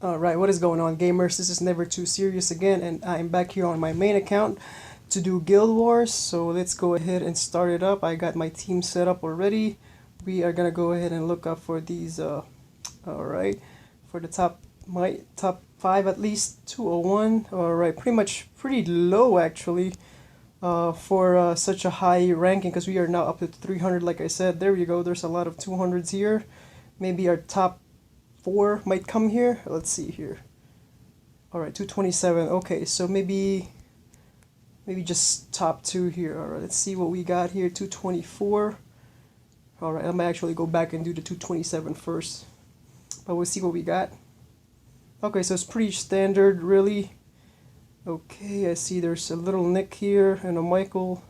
Alright, what is going on, gamers? This is Never Too Serious again, and I'm back here on my main account to do Guild Wars. So let's go ahead and start it up. I got my team set up already. We are gonna go ahead and look up for these. Alright, for the top five at least 201. Alright, pretty low actually. For such a high ranking, because we are now up to 300. Like I said, there you go. There's a lot of 200s here. Maybe our top four might come here. Let's see here. All right, 227. Okay, so maybe just top two here. All right, let's see what we got here. 224. All right, I might actually go back and do the 227 first, but we'll see what we got. Okay, so it's pretty standard, really. Okay, I see there's a little Nick here and a Michael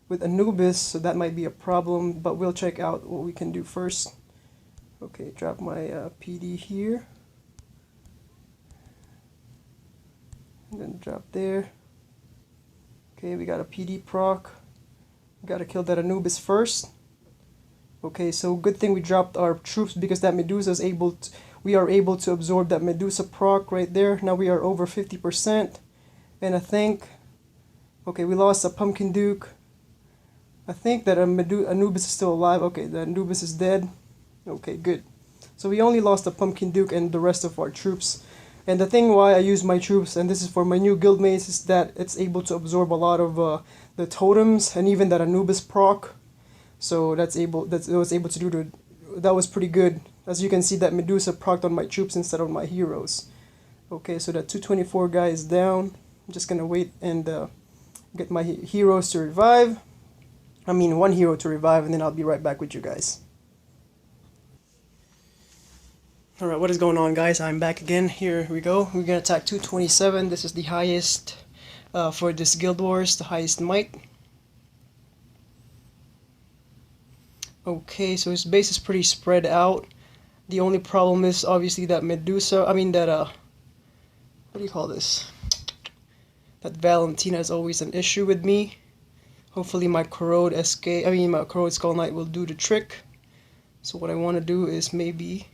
with Anubis, so that might be a problem, but we'll check out what we can do first. Okay, drop my PD here. And then drop there. Okay, we got a PD proc. We gotta kill that Anubis first. Okay, so good thing we dropped our troops because that Medusa is we are able to absorb that Medusa proc right there. Now we are over 50%. And I think, okay, we lost a Pumpkin Duke. I think that Anubis is still alive. Okay, the Anubis is dead. Okay, good. So we only lost the Pumpkin Duke and the rest of our troops. And the thing why I use my troops, and this is for my new guildmates, is that it's able to absorb a lot of the totems and even that Anubis proc. So it was able to do that was pretty good. As you can see, that Medusa procced on my troops instead of my heroes. Okay, so that 224 guy is down. I'm just gonna wait and get my heroes to revive. I mean, one hero to revive, and then I'll be right back with you guys. Alright, what is going on, guys? I'm back again. Here we go. We're gonna attack 227. This is the highest for this Guild Wars, the highest might. Okay, so his base is pretty spread out. The only problem is obviously that Medusa, what do you call this? That Valentina is always an issue with me. Hopefully my Corrode Skull Knight will do the trick. So what I want to do is maybe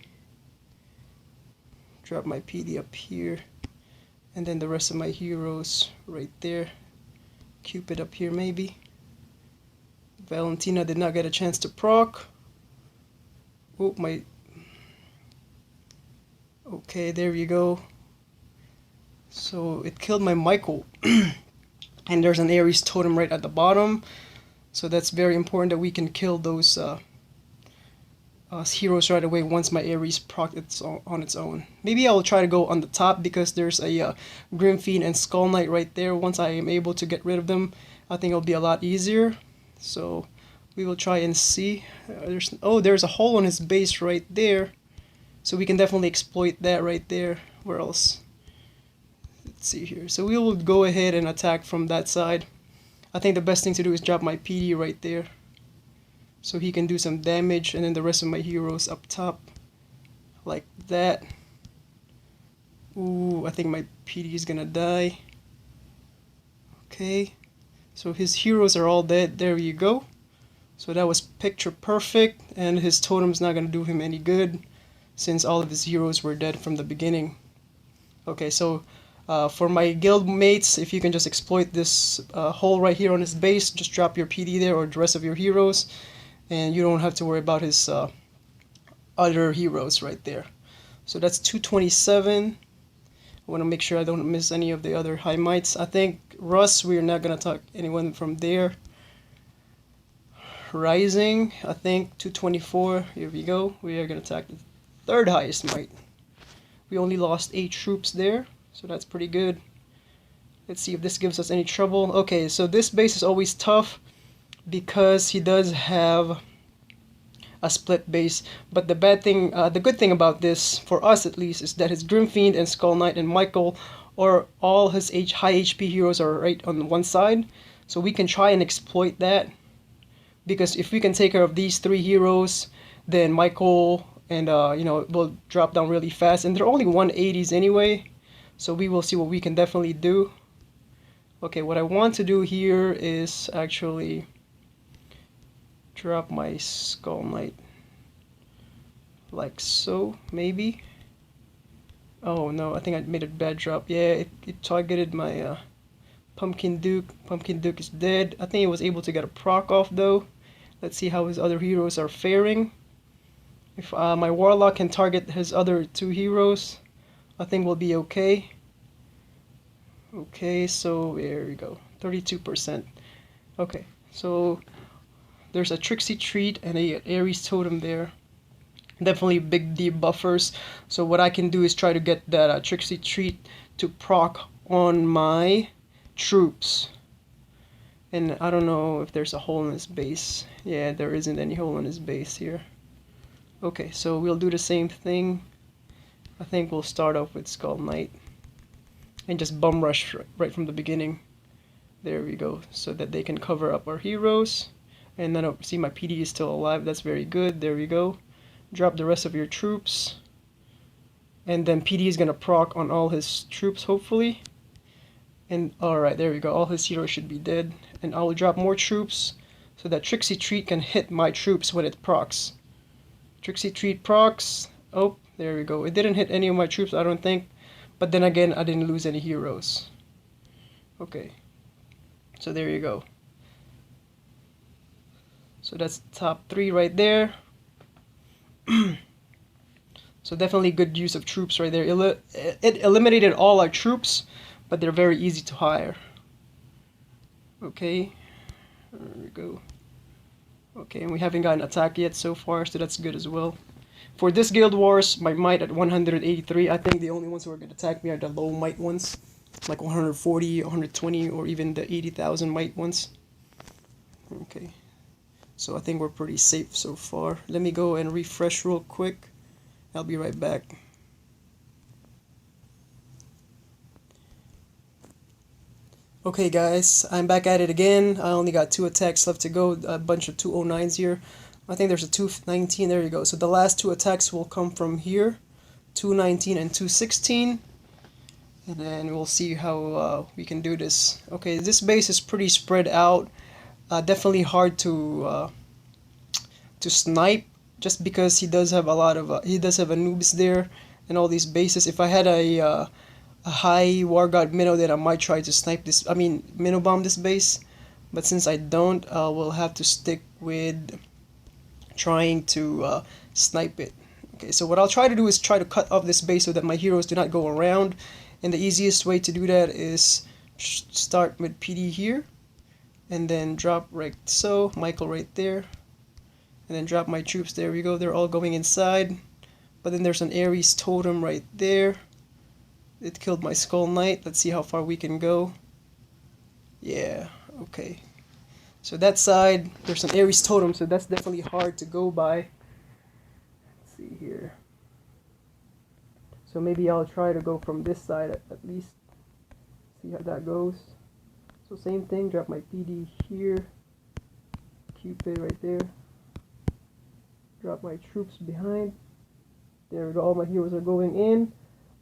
drop my PD up here, and then the rest of my heroes right there. Cupid up here maybe. Valentina did not get a chance to proc. Oh, okay, there you go. So it killed my Michael. And there's an Ares totem right at the bottom. So that's very important that we can kill those heroes right away once my Ares proc on its own. Maybe I'll try to go on the top because there's a Grim Fiend and Skull Knight right there. Once I am able to get rid of them, I think it'll be a lot easier. So we will try and see. There's a hole on his base right there. So we can definitely exploit that right there. Where else? Let's see here. So we will go ahead and attack from that side. I think the best thing to do is drop my PD right there, so he can do some damage, and then the rest of my heroes up top, like that. Ooh, I think my PD is gonna die. Okay, so his heroes are all dead. There you go. So that was picture perfect, and his totem's not gonna do him any good since all of his heroes were dead from the beginning. Okay, so for my guild mates, if you can just exploit this hole right here on his base, just drop your PD there or the rest of your heroes, and you don't have to worry about his other heroes right there. So that's 227. I want to make sure I don't miss any of the other high mights. I think Russ, we're not going to talk anyone from there. Rising, I think 224. Here we go. We are going to attack the third highest might. We only lost 8 troops there, so that's pretty good. Let's see if this gives us any trouble. Okay, so this base is always tough because he does have a split base. But the good thing about this, for us at least, is that his Grim Fiend and Skull Knight and Michael, or all his high HP heroes, are right on one side. So we can try and exploit that, because if we can take care of these 3 heroes, then Michael and will drop down really fast, and they're only 180s anyway. So we will see what we can definitely do. Okay, what I want to do here is actually drop my Skull Knight like so, maybe. Oh no, I think I made a bad drop. Yeah, it targeted my Pumpkin Duke. Pumpkin Duke is dead. I think he was able to get a proc off though. Let's see how his other heroes are faring. If my Warlock can target his other two heroes, I think we'll be okay. Okay, so there we go. 32%. Okay, so there's a Trixie Treat and a Ares Totem there. Definitely big debuffers. So what I can do is try to get that Trixie Treat to proc on my troops. And I don't know if there's a hole in his base. Yeah, there isn't any hole in his base here. Okay, so we'll do the same thing. I think we'll start off with Skull Knight. And just bum rush right from the beginning. There we go. So that they can cover up our heroes. And then see my PD is still alive. That's very good. There we go. Drop the rest of your troops. And then PD is going to proc on all his troops, hopefully. And alright, there we go. All his heroes should be dead. And I will drop more troops so that Trixie Treat can hit my troops when it procs. Trixie Treat procs. Oh, there we go. It didn't hit any of my troops, I don't think. But then again, I didn't lose any heroes. Okay. So there you go. So that's top 3 right there. So definitely good use of troops right there. It eliminated all our troops, but they're very easy to hire. Okay, there we go. Okay, and we haven't gotten attacked yet so far, so that's good as well. For this Guild Wars, my might at 183, I think the only ones who are going to attack me are the low might ones. Like 140, 120, or even the 80,000 might ones. Okay, so I think we're pretty safe so far. Let me go and refresh real quick. I'll be right back. Okay guys, I'm back at it again. I only got 2 attacks left to go, a bunch of 209s here. I think there's a 219, there you go. So the last 2 attacks will come from here, 219 and 216. And then we'll see how we can do this. Okay, this base is pretty spread out. Definitely hard to snipe, just because he does have a lot of he does have Anubis there and all these bases. If I had a high War God Minnow, then I might try to snipe this. I mean, Minnow Bomb this base. But since I don't, we'll have to stick with trying to snipe it. Okay, so what I'll try to do is try to cut off this base so that my heroes do not go around. And the easiest way to do that is start with PD here, and then drop right so, Michael right there, and then drop my troops. There we go, they're all going inside. But then there's an Ares Totem right there. It killed my Skull Knight. Let's see how far we can go. Yeah, okay. So that side, there's an Ares Totem, so that's definitely hard to go by. Let's see here. So maybe I'll try to go from this side at least. See how that goes. So same thing, drop my PD here. Cupid right there. Drop my troops behind. There we go, all my heroes are going in.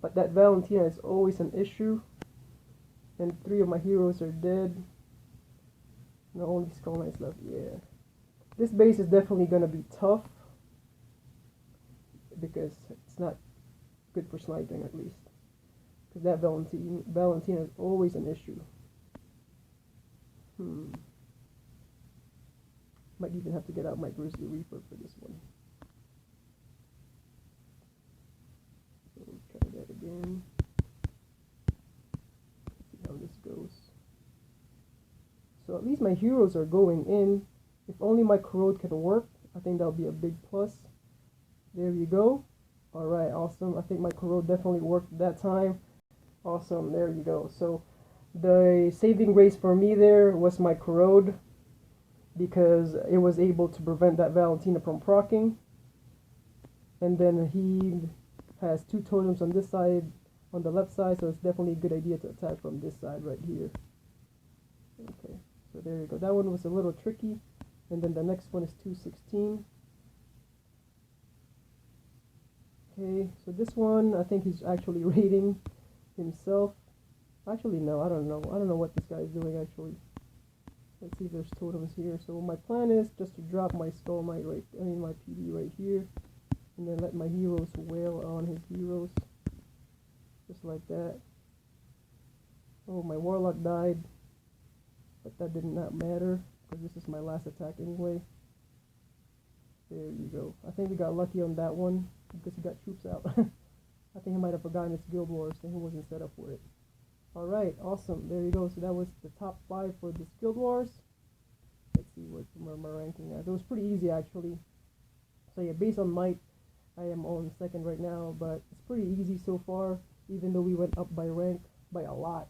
But that Valentina is always an issue. And 3 of my heroes are dead. No, only Skull Knights left, yeah. This base is definitely gonna be tough. Because it's not good for sniping at least. Because that Valentina is always an issue. Might even have to get out my Grizzly Reaper for this one. So try that again. See how this goes. So at least my heroes are going in. If only my corrode can work, I think that'll be a big plus. There you go. Alright, awesome. I think my corrode definitely worked that time. Awesome, there you go. So the saving grace for me there was my corrode, because it was able to prevent that Valentina from proccing. And then he has 2 totems on this side, on the left side, so it's definitely a good idea to attack from this side right here. Okay, so there you go. That one was a little tricky. And then the next one is 216. Okay, so this one, I think he's actually raiding himself. Actually, no, I don't know. I don't know what this guy is doing, actually. Let's see if there's totems here. So my plan is just to drop my Skull Knight my PD right here. And then let my heroes wail on his heroes. like that. Oh, my Warlock died, but that did not matter because this is my last attack anyway. There you go. I think we got lucky on that one because he got troops out. I think he might have forgotten it's Guild Wars and he wasn't set up for it. Alright, awesome. There you go. So that was the top 5 for this Guild Wars. Let's see where my ranking is. It was pretty easy actually. So yeah, based on might, I am on second right now, but it's pretty easy so far, even though we went up by rank by a lot.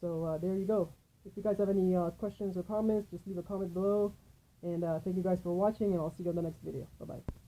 So there you go. If you guys have any questions or comments, just leave a comment below. And thank you guys for watching, and I'll see you on the next video. Bye-bye.